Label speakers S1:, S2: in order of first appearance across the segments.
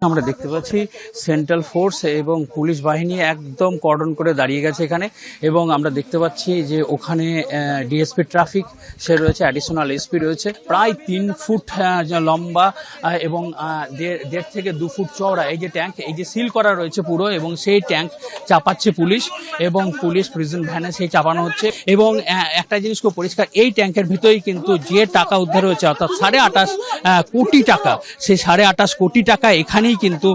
S1: আমরা দেখতে পাচ্ছি সেন্ট্রাল ফোর্স এবং পুলিশ বাহিনী একদম কর্ডন করে দাঁড়িয়ে গেছে এখানে, এবং আমরা দেখতে পাচ্ছি যে ওখানে ডিএসপি ট্রাফিক সে রয়েছে, অ্যাডিশনাল এসপি রয়েছে, প্রায় 3 ফুট লম্বা এবং 1.5 থেকে 2 ফুট চওড়া এই যে ট্যাঙ্ক, এই যে সিল করা রয়েছে পুরো, এবং সেই ট্যাঙ্ক চাপাচ্ছে পুলিশ, এবং পুলিশ প্রিজন ভ্যানে সেই চাপানো হচ্ছে। এবং একটা জিনিস খুব পরিষ্কার, এই ট্যাঙ্কের ভিতরেই কিন্তু যে টাকা উদ্ধার হয়েছে অর্থাৎ 28.5 কোটি টাকা, সেই 28.5 কোটি টাকা এখানেই কিন্তু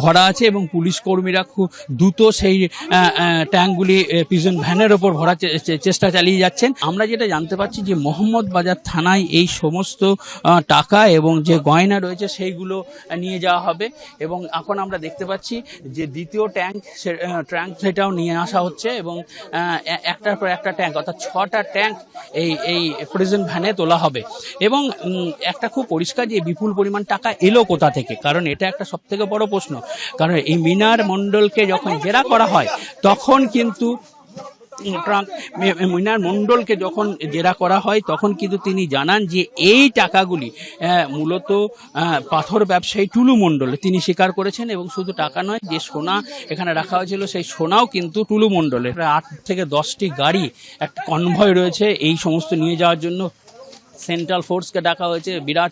S1: ভরা আছে, এবং পুলিশ কর্মীরা খুব দ্রুত সেই ট্যাঙ্কগুলি প্রিজন ভ্যানের ওপর ভরার চেষ্টা চালিয়ে যাচ্ছেন। আমরা যেটা জানতে পারছি যে মোহাম্মদ বাজার থানায় এই সমস্ত টাকা এবং যে গয়না রয়েছে সেইগুলো নিয়ে যাওয়া হবে, এবং এখন আমরা দেখতে পাচ্ছি যে দ্বিতীয় ট্যাঙ্ক সেটাও নিয়ে আসা হচ্ছে, এবং একটার পর একটা ট্যাঙ্ক অর্থাৎ 6টা ট্যাঙ্ক এই প্রিজন ভ্যানে তোলা হবে। এবং একটা খুব পরিষ্কার যে বিপুল পরিমাণ টাকা এলো কোথা থেকে, কারণ এটা একটা সব থেকে বড় প্রশ্ন। কারণ এই মিনার মণ্ডলকে যখন জেরা করা হয় তখন কিন্তু মিনার মণ্ডলকে যখন জেরা করা হয় তখন কিন্তু তিনি জানান যে এই টাকাগুলি মূলত পাথর ব্যবসায়ী টুলু মণ্ডল তিনি স্বীকার করেছেন, এবং শুধু টাকা নয়, যে সোনা এখানে রাখা হয়েছিল সেই সোনাও কিন্তু টুলু মণ্ডলের। 8 থেকে 10টি গাড়ি একটা কনভয় রয়েছে এই সমস্ত নিয়ে যাওয়ার জন্য। সেন্ট্রাল ফোর্সকে ডাকা হয়েছে বিরাট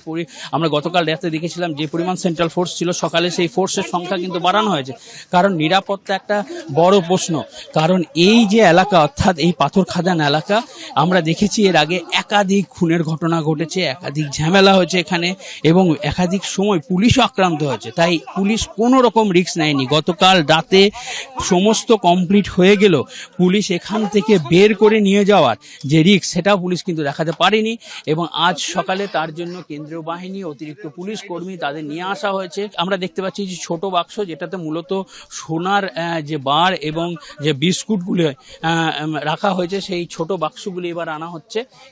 S1: আমরা গতকাল রাতে দেখেছিলাম যে পরিমাণ সেন্ট্রাল ফোর্স ছিল, সকালে সেই ফোর্সের সংখ্যা কিন্তু বাড়ানো হয়েছে, কারণ নিরাপত্তা একটা বড় প্রশ্ন। কারণ এই যে এলাকা অর্থাৎ এই পাথর খাদান এলাকা, আমরা দেখেছি এর আগে একাধিক খুনের ঘটনা ঘটেছে, একাধিক ঝামেলা হয়েছে এখানে, এবং একাধিক সময় পুলিশও আক্রান্ত হয়েছে। তাই পুলিশ কোনো রকম রিস্ক নেয়নি। গতকাল রাতে সমস্ত কমপ্লিট হয়ে গেল, পুলিশ এখান থেকে বের করে নিয়ে যাওয়ার যে রিস্ক সেটাও পুলিশ কিন্তু দেখাতে পারেনি, এবং আজ সকালে তার জন্য কেন্দ্রীয় বাহিনী, অতিরিক্ত পুলিশ কর্মী তাদের নিয়ে আসা হয়েছে। আমরা দেখতে পাচ্ছি যে ছোট বাক্স, যেটাতে মূলত সোনার যে বার এবং যে বিস্কুটগুলো রাখা হয়েছে, সেই ছোট বাক্সগুলি এবার আনা হচ্ছে।